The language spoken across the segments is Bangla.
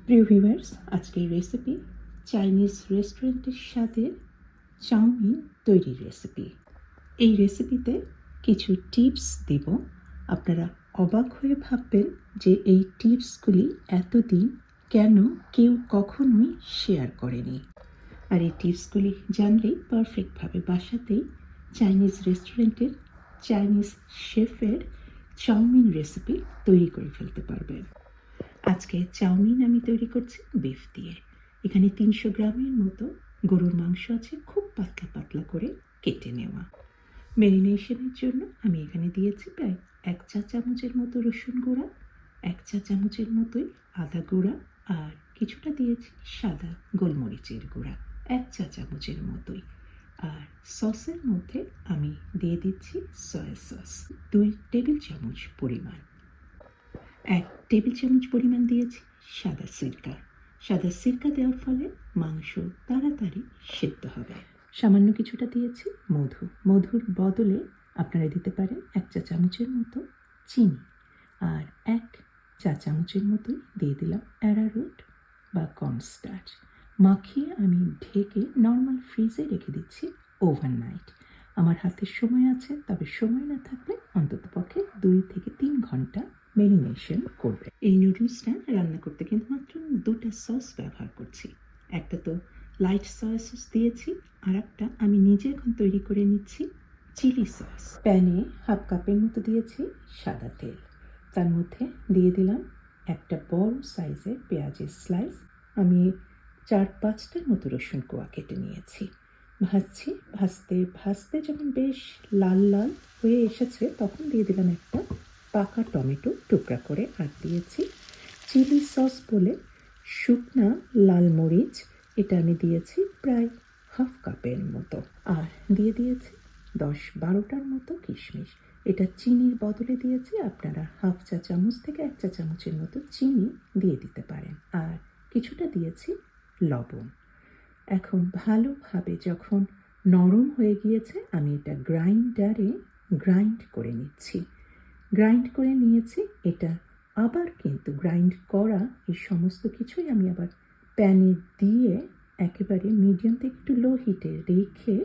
প্রিয় ভিউয়ার্স, আজকের রেসিপি চাইনিজ রেস্টুরেন্টের স্বাদের চাউমিন তৈরির রেসিপি। এই রেসিপিতে কিছু টিপস দেব। আপনারা অবাক হয়ে ভাববেন যে এই টিপসগুলি এতদিন কেন কেউ কখনোই শেয়ার করেনি। আর এই টিপসগুলি জানলেই পারফেক্টভাবে বাসাতেই চাইনিজ রেস্টুরেন্টের চাইনিজ শেফের চাউমিন রেসিপি তৈরি করে ফেলতে পারবেন। আজকে চাউমিন আমি তৈরি করছি বিফ দিয়ে। এখানে 300 গ্রামের মতো গরুর মাংস আছে, খুব পাতলা পাতলা করে কেটে নেওয়া। ম্যারিনেশনের জন্য আমি এখানে দিয়েছি প্রায় 1 চা চামচের মতো রসুন গুঁড়া, 1 চা চামচের মতোই আদা গুঁড়া, আর কিছুটা দিয়েছি সাদা গোলমরিচের গুঁড়া 1 চা চামচের মতোই। আর সসের মধ্যে আমি দিয়ে দিচ্ছি সয়া সস 2 টেবিল চামচ পরিমাণ। 1 টেবিল চামচ পরিমাণ দিয়েছি সাদা সিরকা। সাদা সিরকা দেওয়ার ফলে মাংস তাড়াতাড়ি সেদ্ধ হবে। সামান্য কিছুটা দিয়েছি মধু। মধুর বদলে আপনারা দিতে পারেন 1 চা চামচের মতো চিনি। আর 1 চা চামচের মতোই দিয়ে দিলাম অ্যারারুট বা কর্নস্টার্চ। মাখিয়ে আমি ঢেকে নর্মাল ফ্রিজে রেখে দিচ্ছি ওভারনাইট। আমার হাতে সময় আছে, তবে সময় না থাকলে অন্ততপক্ষে 2 থেকে 3 ঘন্টা ম্যারিনেশন করবে। এই নুডলসটা রান্না করতে কিন্তু মাত্র 2টা সস ব্যবহার করছি। একটা তো লাইট সয়া সস দিয়েছি, আর একটা আমি নিজে এখন তৈরি করে নিচ্ছি চিলি সস। প্যানে হাফ কাপের মতো দিয়েছি সাদা তেল। তার মধ্যে দিয়ে দিলাম একটা বড় সাইজের পেঁয়াজের স্লাইস। আমি 4-5টার মতো রসুন কোয়া কেটে নিয়েছি। ভাজছি, ভাজতে ভাজতে যখন বেশ লাল লাল হয়ে এসেছে তখন দিয়ে দিলাম একটা পাকা টমেটো টুকরা করে, আর দিয়েছি চিলি সস বলে শুকনা লাল মরিচ। এটা আমি দিয়েছি প্রায় হাফ কাপের মতো। আর দিয়ে দিয়েছি 10-12টার মতো কিশমিশ। এটা চিনির বদলে দিয়েছি, আপনারা হাফ চা চামচ থেকে 1 চা চামচের মতো চিনি দিয়ে দিতে পারেন। আর কিছুটা দিয়েছি লবণ। এখন ভালোভাবে যখন নরম হয়ে গিয়েছে আমি এটা গ্রাইন্ডারে গ্রাইন্ড করে নিচ্ছি। গ্রাইন্ড করে নিয়েছি। এটা আবার কিন্তু গ্রাইন্ড করা এই সমস্ত কিছুই আমি আবার প্যানে দিয়ে একেবারে মিডিয়াম থেকে একটু লো হিটে রেখে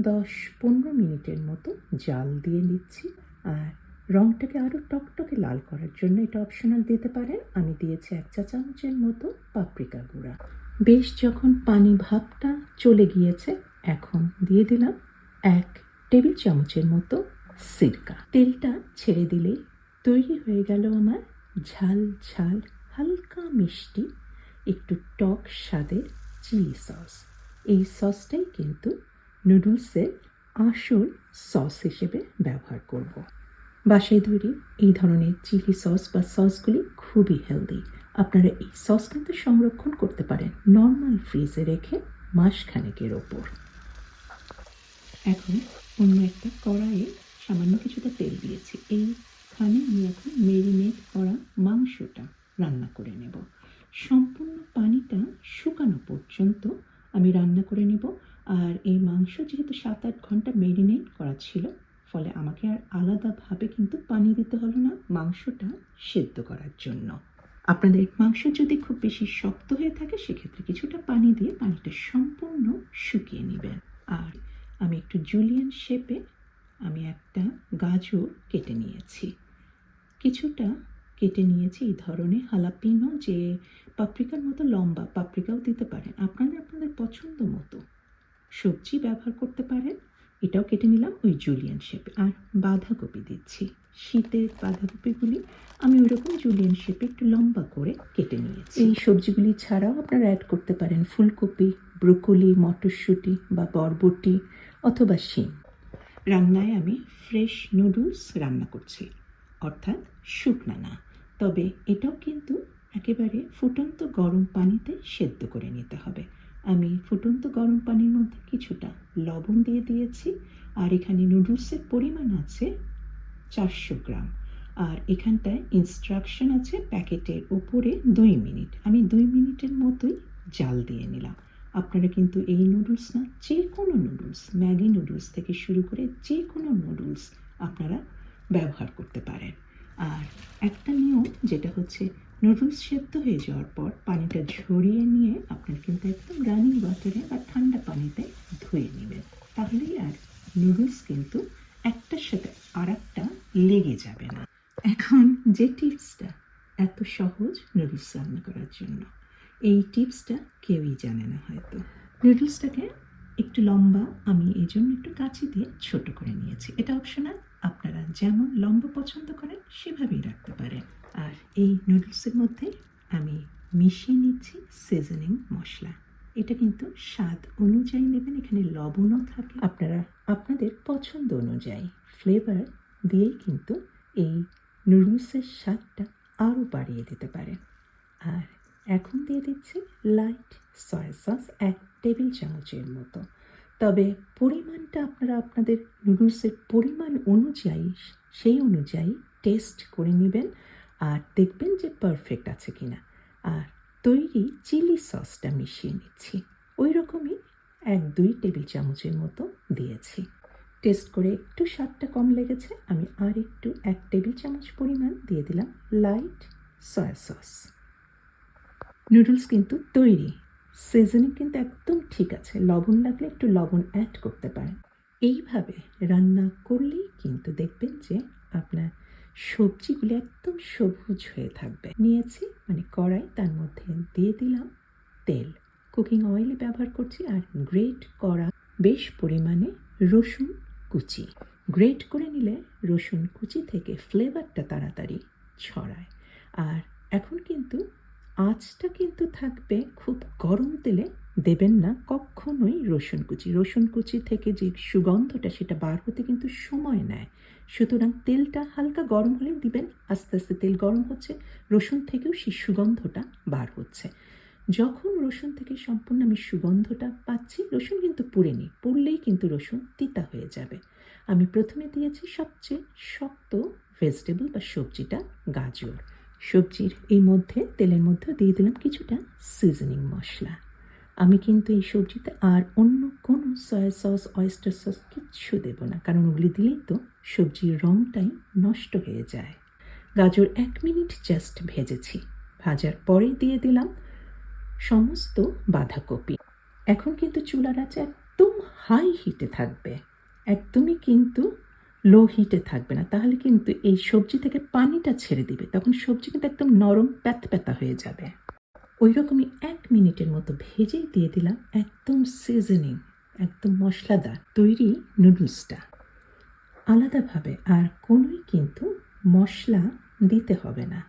10-15 মিনিটের মতো জাল দিয়ে নিচ্ছি। আর রঙটাকে আরও টকটকে লাল করার জন্য এটা অপশনাল দিতে পারেন। আমি দিয়েছি 1 চা চামচের মতো পাপরিকা গুঁড়া। বেশ যখন পানি ভাবটা চলে গিয়েছে এখন দিয়ে দিলাম 1 টেবিল চামচের মতো সিরকা। তেলটা ছেড়ে দিলেই তৈরি হয়ে গেল আমার ঝাল ঝাল হালকা মিষ্টি একটু টক স্বাদের চিলি সস। এই সসটাই কিন্তু নুডলসের আসল সস হিসেবে ব্যবহার করব। বাসায় তৈরি এই ধরনের চিলি সস বা সসগুলি খুবই হেলদি। আপনারা এই সস কিন্তু সংরক্ষণ করতে পারেন নর্মাল ফ্রিজে রেখে মাসখানেকের ওপর। এখন অন্য একটা কড়াইয়ে সামান্য কিছুটা তেল দিয়েছি। এইখানে আমি এখন মেরিনেট করা মাংসটা রান্না করে নেব। সম্পূর্ণ পানিটা শুকানো পর্যন্ত আমি রান্না করে নেব। আর এই মাংস যেহেতু 7-8 ঘন্টা মেরিনেট করা ছিল, ফলে আমাকে আর আলাদাভাবে কিন্তু পানি দিতে হলো না মাংসটা সেদ্ধ করার জন্য। আপনাদের মাংস যদি খুব বেশি শক্ত হয়ে থাকে সেক্ষেত্রে কিছুটা পানি দিয়ে পানিটা সম্পূর্ণ শুকিয়ে নেবেন। আর আমি একটু জুলিয়ান শেপে আমি একটা গাজর কেটে নিয়েছি। কিছুটা কেটে নিয়েছি এই ধরনের হালাপিনো, যে পাপরিকার মতো লম্বা পাপরিকাও দিতে পারেন, আপনাদের পছন্দ মতো সবজি ব্যবহার করতে পারেন। এটাও কেটে নিলাম ওই জুলিয়ান শেপে। আর বাঁধাকপি দিচ্ছি। শীতের বাঁধাকপিগুলি আমি ওইরকম জুলিয়ান শেপে একটু লম্বা করে কেটে নিয়েছি। এই সবজিগুলি ছাড়াও আপনারা অ্যাড করতে পারেন ফুলকপি, ব্রোকলি, মটরশুঁটি বা বরবটি অথবা শিম। রান্নায় আমি ফ্রেশ নুডলস রান্না করছি, অর্থাৎ শুকনা না। তবে এটাও কিন্তু একেবারে ফুটন্ত গরম পানিতে সেদ্ধ করে নিতে হবে। আমি ফুটন্ত গরম পানির মধ্যে কিছুটা লবণ দিয়ে দিয়েছি। আর এখানে নুডলসের পরিমাণ আছে 400 গ্রাম। আর এখানটায় ইনস্ট্রাকশন আছে প্যাকেটের উপরে 2 মিনিট। আমি 2 মিনিটের মতোই জাল দিয়ে নিলাম। আপনারা কিন্তু এই নুডলস না, যে কোনো নুডলস, ম্যাগি নুডলস থেকে শুরু করে যে কোনো নুডলস আপনারা ব্যবহার করতে পারেন। আর একটা নিয়ম যেটা হচ্ছে নুডলস সেদ্ধ হয়ে যাওয়ার পর পানিটা ঝরিয়ে নিয়ে আপনার কিন্তু একদম রানিং ওয়াটারে বা ঠান্ডা পানিতে ধুয়ে নেবেন। তাহলেই আর নুডলস কিন্তু একটার সাথে আর একটা লেগে যাবে না। এখন যে টিপসটা এত সহজ নুডলস রান্না করার জন্য, এই টিপসটা কেউই জানে না হয়তো। নুডলসটাকে একটু লম্বা আমি এই জন্য একটু কাঁচি দিয়ে ছোট করে নিয়েছি। এটা অপশনাল, আপনারা যেমন লম্বা পছন্দ করেন সেভাবেই রাখতে পারেন। আর এই নুডলসের মধ্যে আমি মিশিয়ে নিচ্ছি সিজনিং মশলা। এটা কিন্তু স্বাদ অনুযায়ী নেবেন, এখানে লবণও থাকে। আপনারা আপনাদের পছন্দ অনুযায়ী ফ্লেভার দিয়েই কিন্তু এই নুডলসের স্বাদটা আরও বাড়িয়ে দিতে পারেন। আর এখন দিয়ে দিচ্ছি লাইট সয়া সস 1 টেবিল চামচের মতো। তবে পরিমাণটা আপনারা আপনাদের নুডলসের পরিমাণ অনুযায়ী সেই অনুযায়ী টেস্ট করে নেবেন আর দেখবেন যে পারফেক্ট আছে কিনা। আর তৈরি চিলি সসটা মিশিয়ে নিচ্ছি, ওই রকমই 1-2 টেবিল চামচের মতো দিয়েছি। টেস্ট করে একটু স্বাদটা কম লেগেছে, আমি আর একটু 1 টেবিল চামচ পরিমাণ দিয়ে দিলাম লাইট সয়া সস। নুডলস কিন্তু তৈরি, সিজনিং কিন্তু একদম ঠিক আছে। লবণ লাগলে একটু লবণ অ্যাড করতে পারেন। এইভাবে রান্না করলেই কিন্তু দেখবেন যে আপনার সবজিগুলো একদম সবুজ হয়ে থাকবে। নিয়েছি মানে কড়াই, তার মধ্যে দিয়ে দিলাম তেল, কুকিং অয়েলই ব্যবহার করছি। আর গ্রেট করা বেশ পরিমাণে রসুন কুচি। গ্রেট করে নিলে রসুন কুচি থেকে ফ্লেভারটা তাড়াতাড়ি ছড়ায়। আর এখন কিন্তু আঁচটা কিন্তু থাকবে খুব গরম তেলে দেবেন না কখনোই রসুন কুচি। রসুন কুচি থেকে যে সুগন্ধটা সেটা বার হতে কিন্তু সময় নেয়। সুতরাং তেলটা হালকা গরম হলে দিবেন, আস্তে আস্তে তেল গরম হচ্ছে, রসুন থেকেও সেই সুগন্ধটা বার হচ্ছে। যখন রসুন থেকে সম্পূর্ণ আমি সুগন্ধটা পাচ্ছি, রসুন কিন্তু পুড়েনি, পুড়লেই কিন্তু রসুন তিতা হয়ে যাবে। আমি প্রথমে দিয়েছি সবচেয়ে শক্ত ভেজিটেবল বা সবজিটা গাজর। সবজির এই মধ্যে তেলের মধ্যে দিয়ে দিলাম কিছুটা সিজনিং মশলা। আমি কিন্তু এই সবজিতে আর অন্য কোনো সয়া সস অয়েস্টার সস কিচ্ছু দেব না, কারণ ওগুলি দিলেই তো সবজির রঙটাই নষ্ট হয়ে যায়। গাজর 1 মিনিট জাস্ট ভেজেছি, ভাজার পরে দিয়ে দিলাম সমস্ত বাঁধাকপি। এখন কিন্তু চুলার আঁচ একদম হাই হিটে থাকবে, একদমই কিন্তু লো হিটে থাকবে না, তাহলে কিন্তু এই সবজি থেকে পানিটা ছেড়ে দিবে, তখন সবজি কিন্তু একদম নরম প্যাতপ্যাতা হয়ে যাবে। ওই রকমই 1 মিনিটের মতো ভেজেই দিয়ে দিলাম একদম সিজনিং, একদম মশলাদার তৈরি নুডলসটা আলাদাভাবে। আর কোনোই কিন্তু মশলা দিতে হবে না,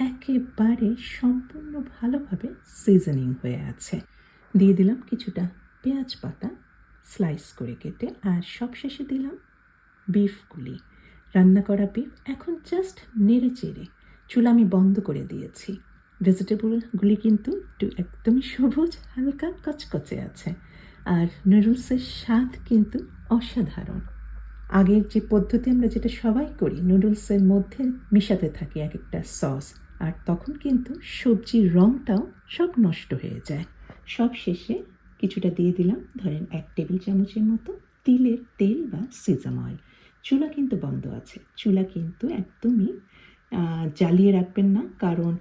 একেবারে সম্পূর্ণ ভালোভাবে সিজনিং হয়ে আছে। দিয়ে দিলাম কিছুটা পেঁয়াজ পাতা স্লাইস করে কেটে, আর সবশেষে দিলাম বিফগুলি, রান্না করা বিফ। এখন জাস্ট নেড়ে চেড়ে চুলা আমি বন্ধ করে দিয়েছি। ভেজিটেবলগুলি কিন্তু একটু একদমই সবুজ, হালকা কচকচে আছে। আর নুডলসের স্বাদ কিন্তু অসাধারণ। আগের যে পদ্ধতি আমরা যেটা সবাই করি, নুডলসের মধ্যে মিশাতে থাকি এক একটা সস, আর তখন কিন্তু সবজির রঙটাও সব নষ্ট হয়ে যায়। সব শেষে কিছুটা দিয়ে দিলাম ধরেন 1 টেবিল চামচের মতো তিলের তেল বা সিজাম অয়েল। চুলা কিন্তু বন্ধ আছে, চুলা কিন্তু একদমই জ্বালিয়ে রাখবেন না, কারণ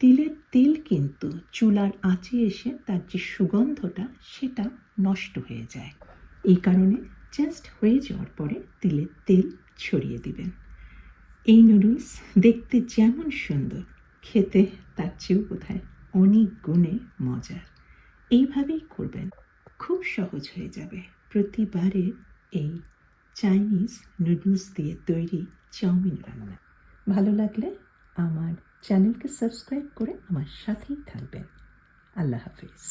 তিলের তেল কিন্তু চুলার আঁচে এসে তার যে সুগন্ধটা সেটা নষ্ট হয়ে যায়। এই কারণে জাস্ট হয়ে যাওয়ার পরে তিলের তেল ছড়িয়ে দিবেন। এই নুডলস দেখতে যেমন সুন্দর, খেতে তার চেয়েও বোধহয় অনেক গুণে মজার। এইভাবেই করবেন, খুব সহজ হয়ে যাবে প্রতিবারে এই চাইনিজ নুডলস দিয়ে তৈরি চাউমিন রান্না। ভালো লাগলে আমার চ্যানেলকে সাবস্ক্রাইব করে আমার সাথেই থাকবেন। আল্লাহ হাফিজ।